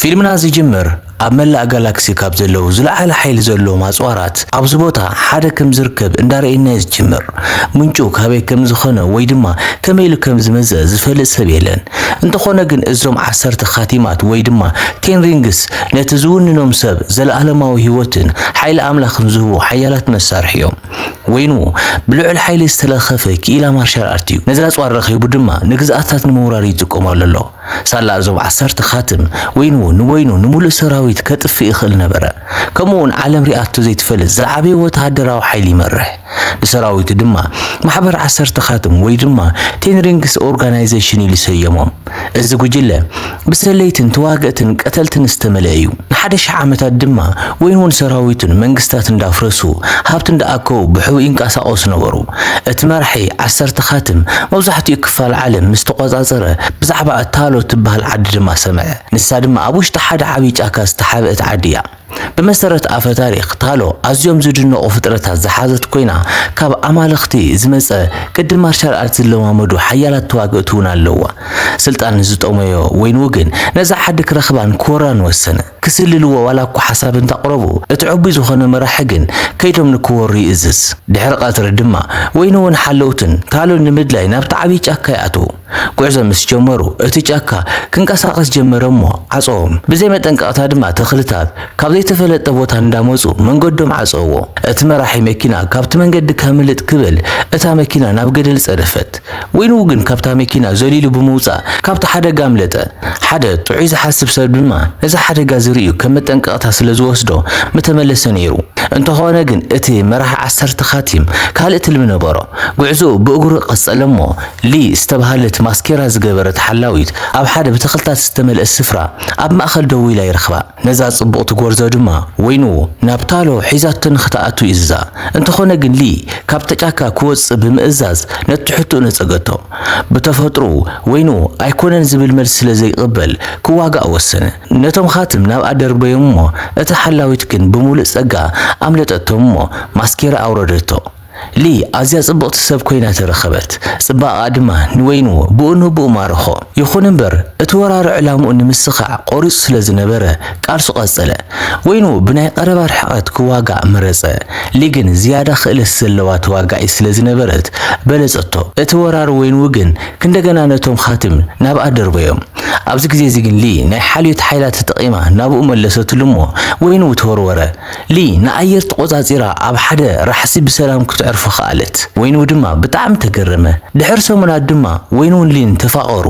فيلمنا زيجمر أملا جالاكسي كابزلو زلعة حيل زلو مازوارات عبزبوتا حدا كم زركب اندار الناس جمر منجوك هبي كم زخنا ويدما كميلو كم زمزة زفل سبيلن انت خونا جن ازوم عسرت خاتمات ويدما تين رينجس نتزون نوم سب زل أهلماوي هوتن حيل أملا خمزهو حيالات مسارحيوم وينو بلوع الحيل استلخفك إلى مارشال أرتيو نزلت وارخي بدما نجزأتات نموراري تقوم على الله سالا زوم عسرت خاتم وينو نمول سراويت كتف يخل نبرة كمون عالم رئاتو زيت فلز زعبي وتهدراو حيلي مرح لسراويت دما محبر عسرت خاتم ويدما تين رينجس أورغانيزيشن اللي سيموم ازدقو جلة بسليتن تواقعتن قتلتن استملايو نحدش عامتات دما وينون سراويتن منقستاتن دافرسو هابتن داكو بحو إنكاسا أوس نورو اتمارحي عسرت خاتم موزحتو يكفى العالم مستقوزازره بزعبا اتالو تبهال عدد ما سمع نسا دما أبوش تحاد عبيج أكاس تحابت عادية بمسرة آفة تاريخ تالو أزيوم زوجنو أفترتها زحازت كوينا كاب أمالختي زمسة قد مارشال أرتس اللو مامدو حيالات تواقعتونا اللوة سلطان نزوت أميو وين وقن نزع حدك رخبان كوران والسنة كسل اللوة ولاكو حساب تقربو اتعبي زوخنا مراحقن كيدهم نكوري إزز دحرقات ردما وينو نحلوتن تالو نمدلاي نابت عبيج أكاياتو قعزة مسجمرو اتجاكا كنكاساقس جمرمو عصوهم بزي ما تنقاطها دما تخلتات كابزي تفلت ቦታ እንዳመጹ መንገዶም ዓጸዎ እቲ መራሒ መኪና ካብቲ መንገዲ ካምልጥ ክብል እታ መኪና ናብ ገደል ጸደፈት ወይኑ ግን ካብታ መኪና ዘሊሉ ብምውጻእ ካብቲ ሓደጋ አምለጠ ሓደ ጥዑይ ዝሓስብ ሰብ ድማ ነዛ ሓደጋ ዝርዩ ከመጠንቀቕታ ስለዝወስዶ መተመለሰ ነይሩ እንተኾነ ግን እቲ መራሒ 10 ኻቲም ካልእት ልም ነበሮ ጉዕዞ ብእግሩ ቀጸለሞ ሊ ዝተባሃለት ማስኬራ ዝገበረት ሓላዊት ኣብ ሓደ ብተኽልታት ዝተመልአ ስፍራ ኣብ ማእኸል ደው ኢላ ይረኽባ ነዛ ጽቡቕቲ ጎርዞ ድማ ወይኑ ናብታሎ ሒዛቱን ختኣቱ ይዛ እንተኾነ ግን ሊ ካብ ተጫካ ክወጽ ብምእዛዝ ነትሕቱ ነጸገቶ በተፈጥሮ ወይኑ ኣይኮነን ዝብል መልስ ስለዘይቅበል ክዋጋእ ወሰነ ነቶም ኻትም ናብ ኣደርበዮሞ እታ ሓላዊት ግን ብሙሉእ ጸጋ ኣምለጠቶሞ ማስኬራ ኣውረደቶ ሊ ኣዝያ ጽቡቕቲ ሰብ ኮይና ተረኸበት ጽባቐ ድማ ንወይኑ ብኡንቡ ማርኾ ይኹን እምበር እቲ ወራሪ ዕላምኡ ንምስኻዕ ቆሪጹ ስለ ዝነበረ ቃልሱ ቀጸለ ወይኑ ብናይ ቀረባ ርሕቐት ክዋጋእ መረጸ ሊ ግን ዝያዳ ክእለት ዘለዋ ተዋጋኢ ስለ ዝነበረት በለጸቶ እቲ ወራሪ ወይኑ ግን ክንደገና ነቶም ኻትም ናብ ኣደርበዮም ኣብዚ ግዜ እዚ ግን ሊ ናይ ሓልዮት ሓይላት ተጠቂማ ናብኡ መለሰትሉሞ ወይኑ ተወርወረ ሊ ንኣየር ተቆጻጺራ ኣብ ሓደ ራሕሲ ብሰላም ክትዕርፎ ኻለት ወይኑ ድማ ብጣዕሚ ተገረመ ድሕር ሰሙናት ድማ ወይኑን ሊን ተፋቐሩ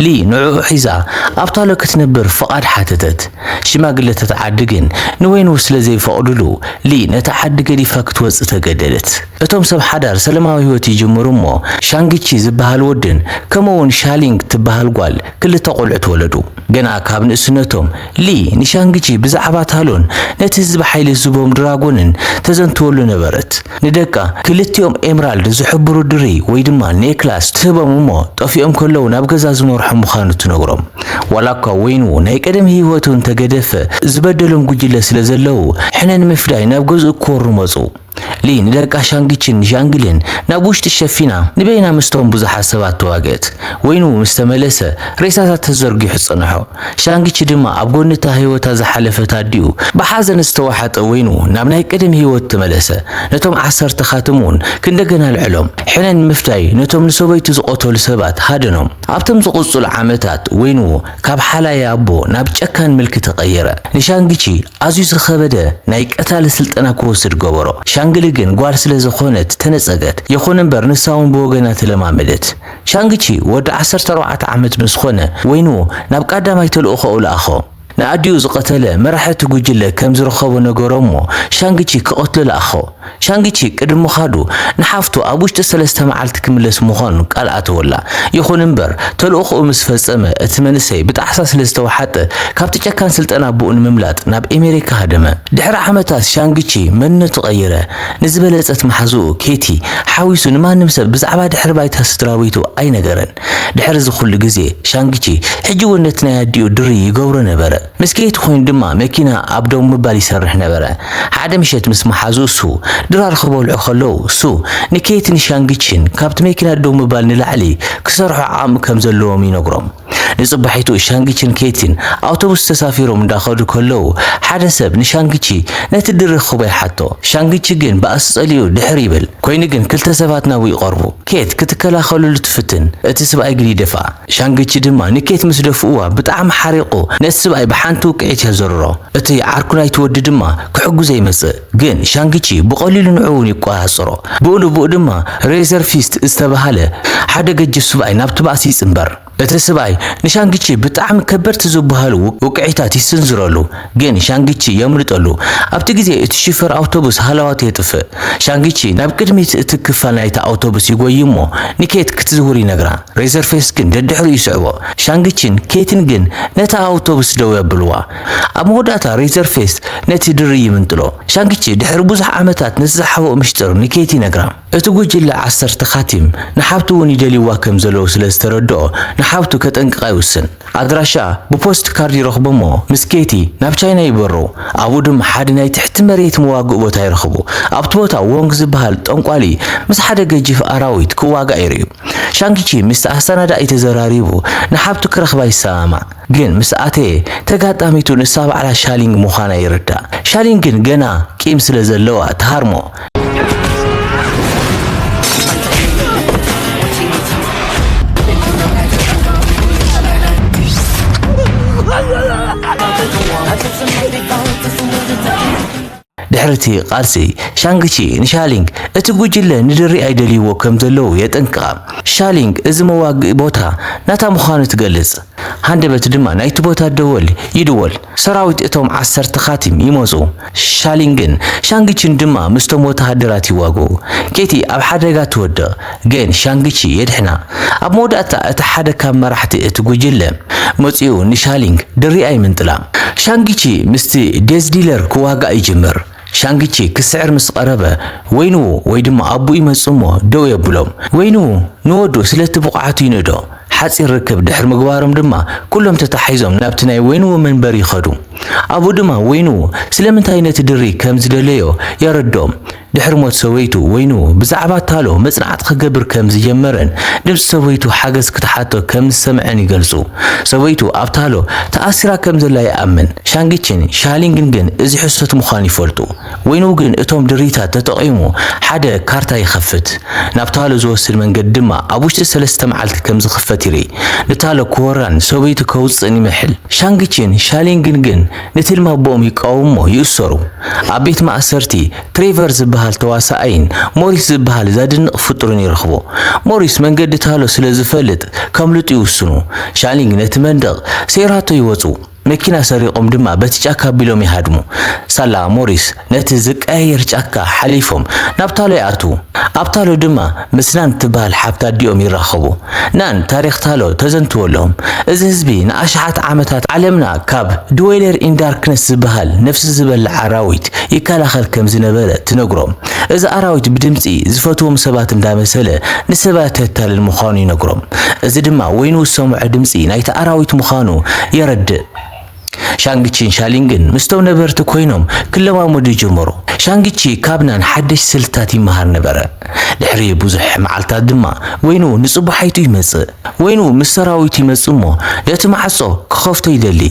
ሊ ንዕኡ ሒዛ ኣብታሎ ክትነብር ፍቓድ ሓተተት ሽማግለታት ዓዲ ግን ንወይኑ ስለዘይፈቕድሉ ሊ ነታ ዓዲ ገዲፋ ክትወጽእ ተገደደት እቶም ሰብ ሓዳር ሰላማዊ ህይወት ይጅምሩሞ ሻንግቺ ዝበሃል ወድን ከምኡውን ሻሊንግ ትበሃል ጓል ክልተ ቆልዑ ተወለዱ ገና ካብ ንእስነቶም ሊ ንሻንግቺ ብዛዕባ ታሎን ነቲ ህዝቢ ሓይሊ ዝቦም ድራጎንን ተዘንትወሉ ነበረት ንደቃ ክልቲኦም ኤምራልድ ዝሕብሩ ድሪ ወይ ድማ ኔክላስ ትህቦምሞ ጠፊኦም ከለው ናብ ገዛ ዝመርሑ ምዃኑ ትነግሮም ወላኳ ወይኑ ናይ ቀደም ህይወቱን ተገደፈ ዝበደሎም ጉጅለ ስለ ዘለው ሕነን ምፍዳይ ናብ ገዝኡ ክወሩ መጹ ሊ ንደቃ ሻንግቺን ዣንግልን ናብ ውሽጢ ሸፊና ንበይና ምስቶም ብዙሓት ሰባት ተዋገት ወይኑ ምስተመለሰ ሬሳታት ተዘርጊሑ ጽንሖ ሻንግቺ ድማ ኣብ ጎንታ ህይወታ ዝሓለፈት ኣዲኡ ብሓዘን ዝተዋሓጠ ወይኑ ናብ ናይ ቀደም ህይወት ተመለሰ ነቶም 10 ኻትሙን ክንደገና ልዕሎም ሕነን ምፍዳይ ነቶም ንሰበይቱ ዝቆተሉ ሰባት ሃደኖም ኣብቶም ዝቕጽሉ ዓመታት ወይኑ ካብ ሓላያ ኣቦ ናብ ጨካን መልክ ተቐየረ ንሻንግቺ ኣዝዩ ዝኸበደ ናይ ቀታሊ ስልጠና ክወስድ ገበሮ ሻንግሊ ግን ጓል ስለ ዝኾነት ተነጸገት ይኹን እምበር ንሳውን ብወገና ተለማመደት ሻንግቺ ወዲ 14 ዓመት ምስኾነ ወይኑ ናብ ቀዳማይ ተልእኾኡ ለኣኾ ንኣዲኡ ዝቀተለ መራሕቲ ጉጅለ ከም ዝረኸቦ ነገሮሞ ሻንግቺ ክቆትሎ ለኣኾ ሻንግቺ ቅድም ምኻዱ ንሓፍቱ ኣብ ውሽጢ 3 መዓልቲ ክምለስ ምዃኑ ቃል ኣተወላ ይኹን እምበር ተልእኾኡ ምስ ፈጸመ እቲ መንሰይ ብጣዕሳ ስለ ዝተዋሓጠ ካብቲ ጨካን ስልጠና ብኡን ምምላጥ ናብ ኣሜሪካ ሃደመ ድሕሪ ዓመታት ሻንግቺ መንነቱ ቀየረ ንዝበለጸት ማሕዙኡ ኬቲ ሓዊሱ ንማንም ሰብ ብዛዕባ ድሕሪ ባይታ ስድራቤቱ ኣይነገረን ድሕሪ ዝኹሉ ግዜ ሻንግቺ ሕጂ ወነት ናይ ኣዲኡ ድሪ ይገብሮ ነበረ مسكيت خوين دما مكينة عبدو مبالي سرح نبرة حدا مشيت مسمح حزو سو درار خبول عخلو سو نكيت نشانجيتشن كابت مكينة دو مبال نلعلي كسرح عام كم زلوهم ينقرم ንጽባሒቱ ሻንግቺን ኬቲን አውቶቡስ ተሳፊሮም እንዳኸዱ ከለው ሓደ ሰብ ንሻንግቺ ነቲ ድርኽቦ ይሓቶ ሻንግቺ ግን በአስጸልዩ ድሕር ይብል ኮይኑ ግን ክልተ ሰባት ናው ይቀርቡ ኬት ክትከላኸሉሉ ትፍትን እቲ ሰብኣይ ግን ይደፋ ሻንግቺ ድማ ንኬት ምስ ደፍኡዋ ብጣዕሚ ሓሪቁ ነቲ ሰብኣይ ብሓንቲ ውቅዒት የዘርሮ እቲ ዓርኩ ናይቲ ወዲ ድማ ክሕጉዘ ይመጽእ ግን ሻንግቺ ብቐሊሉ ንዕውን ይቋያጽሮ ብኡ ድማ ሬዘር ፊስት ዝተባሃለ ሓደ ገጅፍ ሰብኣይ ናብቲ ባእሲ ይጽምበር እቲ ሰብኣይ ንሻንግቺ ብጣዕሚ ከበድቲ ዝበሃሉ ውቅዒታት ይስንዝረሉ ግን ሻንግቺ የምልጠሉ ኣብቲ ግዜ እቲ ሽፈር አውቶቡስ ሃላዋት የጥፍእ ሻንግቺ ናብ ቅድሚት እቲ ክፋል ናይቲ አውቶቡስ ይጎይሞ ንኬት ክትዝውር ይነግራ ሬዘር ፌስ ግን ደድሕሩ ይስዕቦ ሻንግቺን ኬትን ግን ነታ አውቶቡስ ደው የብልዋ ኣብ መወዳእታ ሬዘር ፌስ ነቲ ድሪ ይምንጥሎ ሻንግቺ ድሕሪ ብዙሕ ዓመታት ንዝሓወ ምሽጥር ንኬት ይነግራ እቲ ጉጅለ 10 ኻቲም ንሓብቱ እውን ይደልይዋ ከም ዘለዎ ስለ ዝተረድኦ ንሓብቱ ከጠንቅቃ ይውስን ኣድራሻ ብፖስት ካርድ ይረኽቦሞ ምስ ኬቲ ናብ ቻይና ይበሩ ኣብኡ ድማ ሓደ ናይ ትሕቲ መሬት መዋግእ ቦታ ይረኽቡ ኣብቲ ቦታ ወንግ ዝበሃል ጠንቋሊ ምስ ሓደ ገጅፍ ኣራዊት ክዋጋእ ይርዩ ሻንግቺ ምስ ኣስተናዳኢ ተዘራሪቡ ንሓብቱ ክረኽባ ይሰማማዕ ግን ምስ ኣተየ ተጋጣሚቱ ንሳ በዕላ ሻሊንግ ምዃና ይርዳእ ሻሊንግ ግን ገና ቂም ስለ ዘለዋ ተሃርሞ ድሕርቲ ቃልሲ ሻንግቺ ንሻሊንግ እቲ ጉጅለ ንድሪ ኣይደልይዎ ከም ዘለው የጠንቅቃ ሻሊንግ እዚ መዋግእ ቦታ ናታ ምዃኑ ትገልጽ ሃንደበት ድማ ናይቲ ቦታ ደወል ይድወል ሰራዊት እቶም 10 ኻቲም ይመጹ ሻሊንግን ሻንግቺን ድማ ምስቶም ወተሃደራት ይዋግኡ ኬቲ ኣብ ሓደጋ ትወድቕ ግን ሻንግቺ የድሕና ኣብ መወዳእታ እቲ ሓደ ካብ መራሕቲ እቲ ጉጅለ መጺኡ ንሻሊንግ ድሪ ኣይምንጥላ ሻንግቺ ምስቲ ዴዝዲለር ክዋጋእ ይጅምር ሻንግቺ ክስዕር ምስ ቀረበ ወይኑ ወይ ድማ ኣቡ ይመጽሞ ደው የብሎም ወይኑ ንወዱ ስለቲ ብቕዓቱ ይነዶ ሓጺር ርክብ ድሕር ምግባሮም ድማ ኩሎም ተታሒዞም ናብቲ ናይ ወይኑ መንበር ይኸዱ ኣቡ ድማ ወይኑ ስለምንታይ ነቲ ድሪ ከም ዝደለዮ የረዶም ድሕር ሞት ሰወይቱ ወይኑ ብዛዕባ ታሎ መጽናዕት ክገብር ከም ዝጀመረን ድምፂ ሰወይቱ ሓገዝ ክትሓቶ ከም ዝሰምዐን ይገልጹ ሰወይቱ ኣብ ታሎ ተኣሲራ ከም ዘላ ይኣምን ሻንግቺን ሻሊንግን ግን እዚ ሕሶት ምዃኑ ይፈልጡ ወይኑ ግን እቶም ድሪታት ተጠቒሙ ሓደ ካርታ ይኸፍት ናብ ታሎ ዝወስድ መንገዲ ድማ ኣብ ውሽጢ 3 መዓልቲ ከም ዝኽፈት ይርኢ ንታሎ ክወራን ሰወይቱ ከውፅን ይምሕል ሻንግቺን ሻሊንግን ግን ንትልማ ቦም ይቃወሞ ይእሰሩ ኣብ ቤት ማእሰርቲ ትሬቨር ዝበሃል ተዋሳኣይን ሞሪስ ዝበሃል ዘድንቕ ፍጡርን ይረኽቦ ሞሪስ መንገዲ ታሎ ስለ ዝፈልጥ ከምልጡ ይውስኑ ሻሊንግ ነቲ መንደቕ ሴራቶ ይወፁ መኪና ሰሪቆም ድማ በቲ ጫካ ቢሎም ይሃድሙ ሳላ ሞሪስ ነቲ ዝቀየር ጫካ ሓሊፎም ናብ ታሎ ይኣቱ ኣብ ታሎ ድማ ምስናን ትበሃል ሓብታ ዲኦም ይራኸቡ ናን ታሪኽ ታሎ ተዘንትወሎም እዚ ህዝቢ ንኣሽሓት ዓመታት ዓለምና ካብ ድዌለር ኢን ዳርክነስ ዝበሃል ነፍሲ ዝበልዕ ኣራዊት ይከላኸል ከም ዝነበረ ትነግሮም እዚ ኣራዊት ብድምፂ ዝፈትዎም ሰባት እንዳመሰለ ንሰባት የታልል ምዃኑ ይነግሮም እዚ ድማ ወይኑ ዝሰምዖ ድምፂ ናይቲ ኣራዊት ምዃኑ የረድእ ሻንግቺን ሻሊንግን ምስቶም ነበርቲ ኮይኖም ክለማመዱ ጀመሩ ሻንግቺ ካብናን ሓደሽ ስልታት ይመሃር ነበረ ድሕሪ ብዙሕ መዓልታት ድማ ወይኑ ንጽባሒቱ ይመጽእ ወይኑ ምስ ሰራዊቱ ይመጽሞ ነቲ ማዕጾ ክኸፍቶ ይደሊ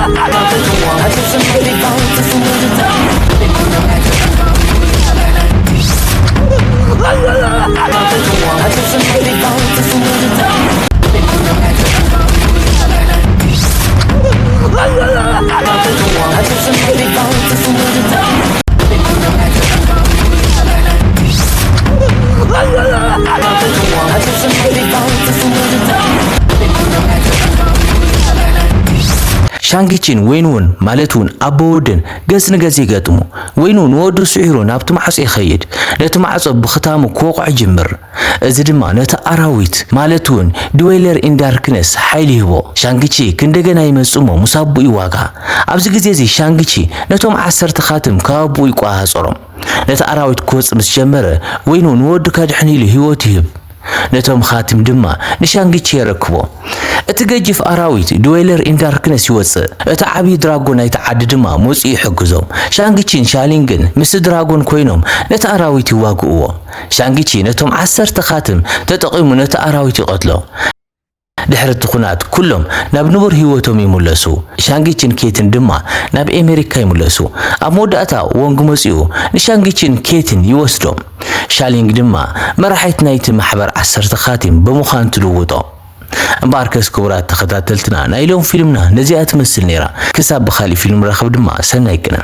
I ሻንጊቺን ወይኑን ማለቱን አቦወድን ገጽ ንገጽ ይገጥሙ ወይኑን ወዱ ስዒሩ ናብቲ ማዕጾ ይኸይድ ነቲ ማዕጾ ብኽታሙ ክወቅዕ ጅምር እዚ ድማ ነቲ አራዊት ማለቱን ድዌለር ኢን ዳርክነስ ሓይሊ ይህቦ ሻንጊቺ ክንደገና ይመጽሞ ሙሳቡ ይዋጋ ኣብዚ ግዜ እዚ ሻንጊቺ ነቶም 10 ኻትም ካብኡ ይቋሃጾሮም ነቲ አራዊት ክወጽ ምስ ጀመረ ወይኑ ንወዱ ከድሕን ኢሉ ህይወት ይህብ ነቶም ኻትም ድማ ንሻንጊቺ የረክቦ እቲ ገጅፍ አራዊት ድዌለር ኢን ዳርክነስ ይወጽእ እቲ ዓብይ ድራጎን ናይቲ ዓዲ ድማ ሞጺ ይሕግዞም ሻንጊቺን ሻሊንግን ምስ ድራጎን ኮይኖም ነቲ አራዊት ይዋግእዎ ሻንጊቺ ነቶም 10 ኻትም ተጠቂሙ ነቲ አራዊት ይቀትሎ ድሕሪ እቲ ኩናት ኩሎም ናብ ንቡር ህይወቶም ይምለሱ ሻንጊቺን ኬትን ድማ ናብ አሜሪካ ይምለሱ ኣብ መወዳእታ ወንግ መጺኡ ንሻንጊቺን ኬትን ይወስዶም ሻሊንግ ድማ መራሒት ናይቲ ማሕበር 10 ኻቲም ብምዃን ትልውጦ እምባርከስ ክቡራት ተኸታተልትና ናይ ሎም ፊልምና ነዚኣ ትመስል ነይራ ክሳብ ብኻሊ ፊልም ረኸብ ድማ ሰናይ ቅና